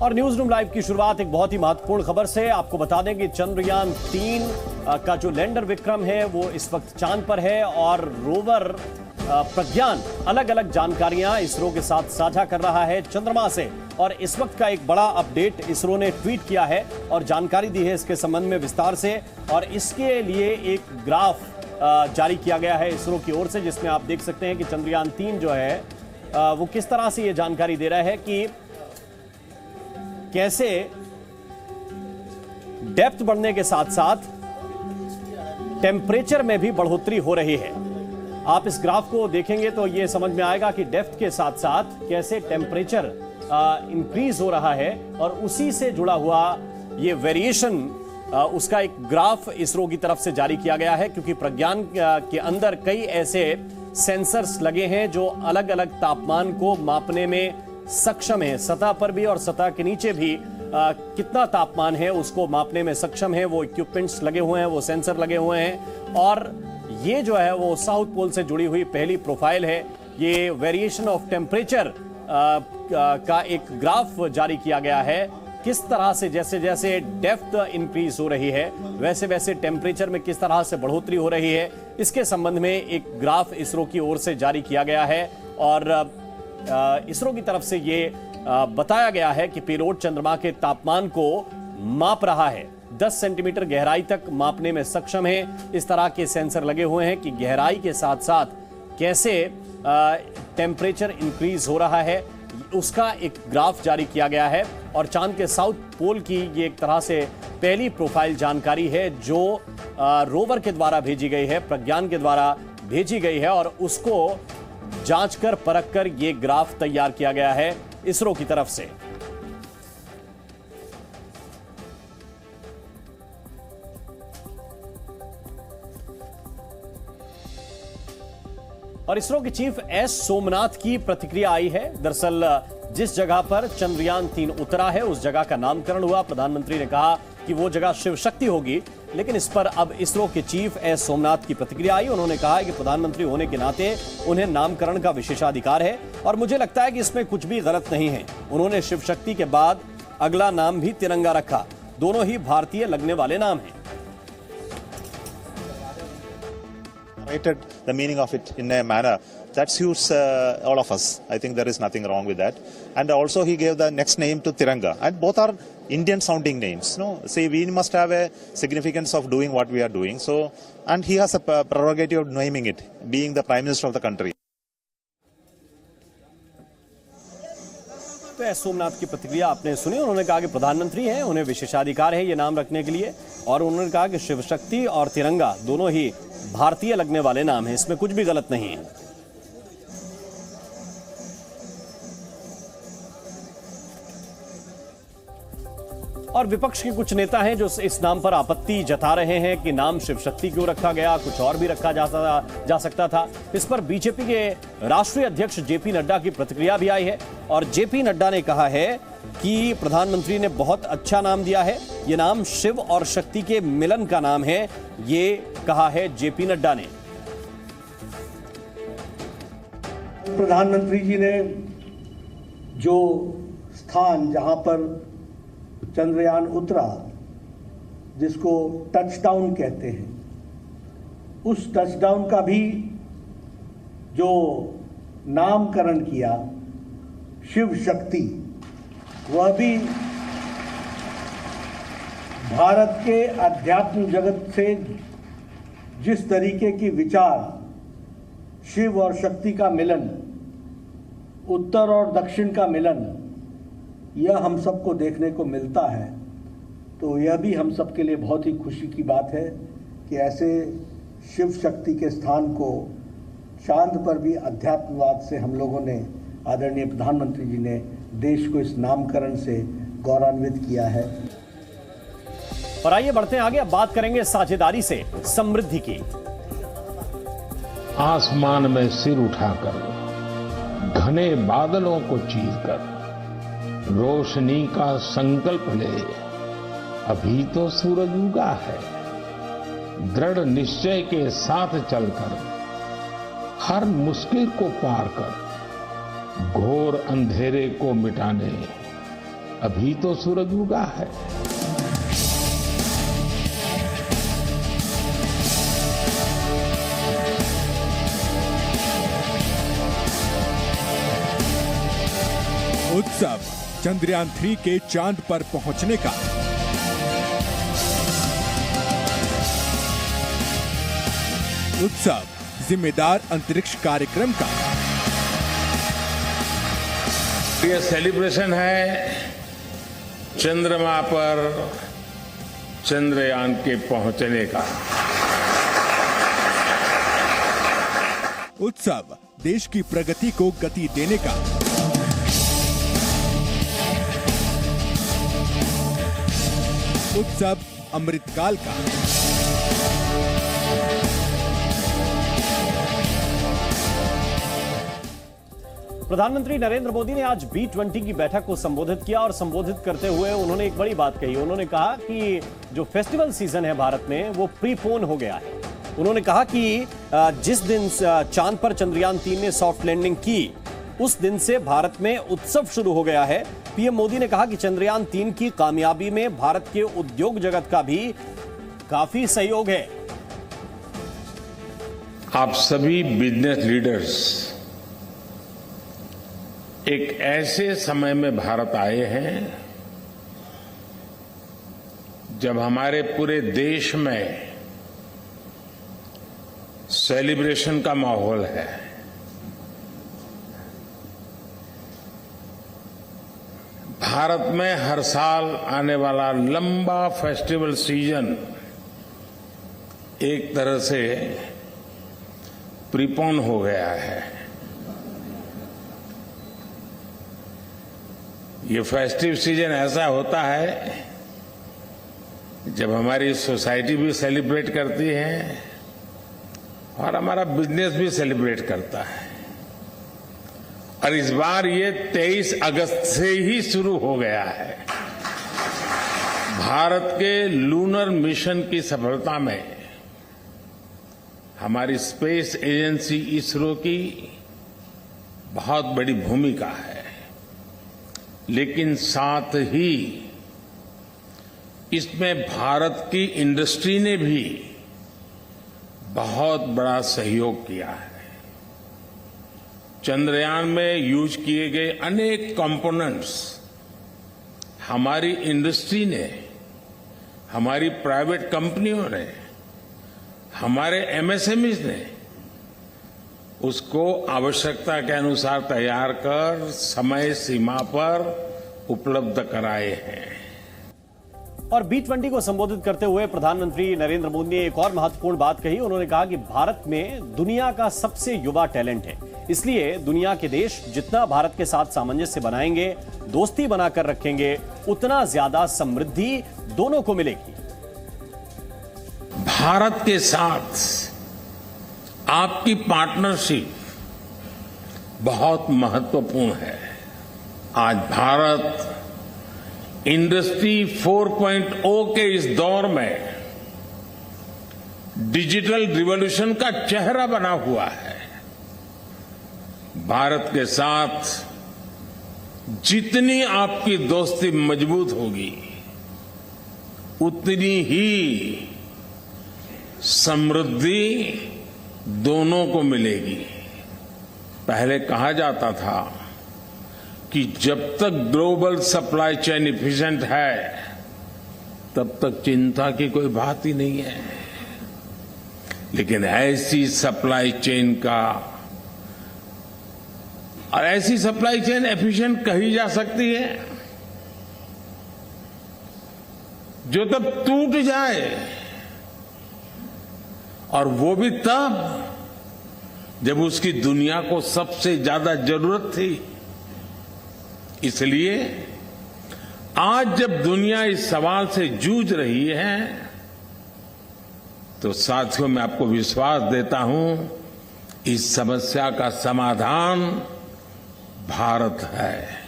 और news room live की शुरुआत एक बहुत ही महत्वपूर्ण खबर से। आपको बता दें कि चंद्रयान-3 का जो लैंडर विक्रम है वो इस वक्त चांद पर है और रोवर प्रज्ञान अलग अलग जानकारियां इसरो के साथ साझा कर रहा है चंद्रमा से। और इस वक्त का एक बड़ा अपडेट इसरो ने ट्वीट किया है और जानकारी दी है इसके संबंध में विस्तार से। और इसके लिए एक ग्राफ जारी किया गया है इसरो की ओर से, जिसमें आप देख सकते हैं कि चंद्रयान-3 जो है वो किस तरह से ये जानकारी दे रहा है कि कैसे डेप्थ बढ़ने के साथ साथ टेम्परेचर में भी बढ़ोतरी हो रही है। आप इस ग्राफ को देखेंगे तो यह समझ में आएगा कि डेप्थ के साथ साथ कैसे टेम्परेचर इंक्रीज हो रहा है और उसी से जुड़ा हुआ ये वेरिएशन उसका एक ग्राफ इसरो की तरफ से जारी किया गया है, क्योंकि प्रज्ञान के अंदर कई ऐसे सेंसर्स लगे हैं जो अलग अलग तापमान को मापने में सक्षम है। सतह पर भी और सतह के नीचे भी कितना तापमान है उसको मापने में सक्षम है। वो इक्विपमेंट्स लगे हुए हैं, वो सेंसर लगे हुए हैं और ये जो है वो साउथ पोल से जुड़ी हुई पहली प्रोफाइल है। ये वेरिएशन ऑफ टेम्परेचर का एक ग्राफ जारी किया गया है। किस तरह से जैसे जैसे डेप्थ इंक्रीज हो रही है वैसे वैसे टेम्परेचर में किस तरह से बढ़ोतरी हो रही है, इसके संबंध में एक ग्राफ इसरो की ओर से जारी किया गया है। और इसरो की तरफ से ये बताया गया है कि पेलोड चंद्रमा के तापमान को माप रहा है, 10 सेंटीमीटर गहराई तक मापने में सक्षम है। इस तरह के सेंसर लगे हुए हैं कि गहराई के साथ साथ कैसे टेम्परेचर इंक्रीज हो रहा है, उसका एक ग्राफ जारी किया गया है। और चांद के साउथ पोल की ये एक तरह से पहली प्रोफाइल जानकारी है जो रोवर के द्वारा भेजी गई है, प्रज्ञान के द्वारा भेजी गई है और उसको जांचकर परखकर ये ग्राफ तैयार किया गया है इसरो की तरफ से। और इसरो के चीफ एस सोमनाथ की प्रतिक्रिया आई है। दरअसल जिस जगह पर चंद्रयान-3 उतरा है उस जगह का नामकरण हुआ। प्रधानमंत्री ने कहा कि वो जगह शिव शक्ति होगी, लेकिन इस पर अब इसरो के चीफ एस सोमनाथ की प्रतिक्रिया आई। उन्होंने कहा कि प्रधानमंत्री होने के नाते उन्हें नामकरण का विशेषाधिकार है और मुझे लगता है कि इसमें कुछ भी गलत नहीं है। उन्होंने शिव शक्ति के बाद अगला नाम भी तिरंगा रखा। दोनों ही भारतीय लगने वाले नाम हैं। The meaning of it in a manner that suits all of us. I think there is nothing wrong with that. And also he gave the next name to Tiranga, and both are Indian sounding names. No, see, we must have a significance of doing what we are doing. So, and he has a prerogative of naming it, being the Prime Minister of the country. तो S Somnath की प्रतिक्रिया आपने सुनी। उन्होंने कहा कि प्रधानमंत्री हैं, उन्हें विशेषाधिकार है ये नाम रखने के लिए। और उन्होंने कहा कि शिव शक्ति और तिरंगा दोनों ही भारतीय लगने वाले नाम हैं, इसमें कुछ भी गलत नहीं है। और विपक्ष के कुछ नेता हैं जो इस नाम पर आपत्ति जता रहे हैं कि नाम शिव शक्ति क्यों रखा गया, कुछ और भी रखा जा सकता था। इस पर बीजेपी के राष्ट्रीय अध्यक्ष जेपी नड्डा की प्रतिक्रिया भी आई है। और जेपी नड्डा ने कहा है कि प्रधानमंत्री ने बहुत अच्छा नाम दिया है, ये नाम शिव और शक्ति के मिलन का नाम है, ये कहा है जेपी नड्डा ने। प्रधानमंत्री जी ने जो स्थान जहां पर चंद्रयान उतरा, जिसको टचडाउन कहते हैं, उस टचडाउन का भी जो नामकरण किया शिव शक्ति, वह भी भारत के अध्यात्म जगत से जिस तरीके की विचार शिव और शक्ति का मिलन, उत्तर और दक्षिण का मिलन, यह हम सबको देखने को मिलता है। तो यह भी हम सबके लिए बहुत ही खुशी की बात है कि ऐसे शिव शक्ति के स्थान को चांद पर भी अध्यात्मवाद से हम लोगों ने, आदरणीय प्रधानमंत्री जी ने देश को इस नामकरण से गौरवान्वित किया है। और आइए बढ़ते हैं आगे, अब बात करेंगे साझेदारी से समृद्धि की। आसमान में सिर उठाकर घने बादलों को चीरकर रोशनी का संकल्प ले, अभी तो सूरज उगा है। दृढ़ निश्चय के साथ चलकर हर मुश्किल को पार कर घोर अंधेरे को मिटाने अभी तो सूरज उगा है। उत्सव चंद्रयान 3 के चांद पर पहुंचने का। उत्सव जिम्मेदार अंतरिक्ष कार्यक्रम का। ये सेलिब्रेशन है चंद्रमा पर चंद्रयान के पहुंचने का। उत्सव देश की प्रगति को गति देने का। उत्सव अमृतकाल का। प्रधानमंत्री नरेंद्र मोदी ने आज B20 की बैठक को संबोधित किया और संबोधित करते हुए उन्होंने एक बड़ी बात कही। उन्होंने कहा कि जो फेस्टिवल सीजन है भारत में वो प्रीपोन हो गया है। उन्होंने कहा कि जिस दिन चांद पर चंद्रयान 3 ने सॉफ्ट लैंडिंग की उस दिन से भारत में उत्सव शुरू हो गया है। पीएम मोदी ने कहा कि चंद्रयान 3 की कामयाबी में भारत के उद्योग जगत का भी काफी सहयोग है। आप सभी बिजनेस लीडर्स एक ऐसे समय में भारत आए हैं जब हमारे पूरे देश में सेलिब्रेशन का माहौल है। भारत में हर साल आने वाला लंबा फेस्टिवल सीजन एक तरह से प्रीपोन हो गया है। ये फेस्टिव सीजन ऐसा होता है जब हमारी सोसाइटी भी सेलिब्रेट करती है और हमारा बिजनेस भी सेलिब्रेट करता है। और इस बार ये 23 अगस्त से ही शुरू हो गया है। भारत के लूनर मिशन की सफलता में हमारी स्पेस एजेंसी इसरो की बहुत बड़ी भूमिका है, लेकिन साथ ही इसमें भारत की इंडस्ट्री ने भी बहुत बड़ा सहयोग किया है। चंद्रयान में यूज किए गए अनेक कंपोनेंट्स हमारी इंडस्ट्री ने, हमारी प्राइवेट कंपनियों ने, हमारे एमएसएमईज ने उसको आवश्यकता के अनुसार तैयार कर समय सीमा पर उपलब्ध कराए हैं। और B20 को संबोधित करते हुए प्रधानमंत्री नरेंद्र मोदी ने एक और महत्वपूर्ण बात कही। उन्होंने कहा कि भारत में दुनिया का सबसे युवा टैलेंट है, इसलिए दुनिया के देश जितना भारत के साथ सामंजस्य बनाएंगे, दोस्ती बनाकर रखेंगे, उतना ज्यादा समृद्धि दोनों को मिलेगी। भारत के साथ आपकी पार्टनरशिप बहुत महत्वपूर्ण है। आज भारत इंडस्ट्री 4.0 के इस दौर में डिजिटल रिवॉल्यूशन का चेहरा बना हुआ है। भारत के साथ जितनी आपकी दोस्ती मजबूत होगी उतनी ही समृद्धि दोनों को मिलेगी। पहले कहा जाता था कि जब तक ग्लोबल सप्लाई चेन इफिशिएंट है तब तक चिंता की कोई बात ही नहीं है, लेकिन ऐसी सप्लाई चेन का और ऐसी सप्लाई चेन एफिशिएंट कही जा सकती है जो तब टूट जाए, और वो भी तब जब उसकी दुनिया को सबसे ज्यादा जरूरत थी। इसलिए आज जब दुनिया इस सवाल से जूझ रही है तो साथियों मैं आपको विश्वास देता हूं इस समस्या का समाधान भारत है।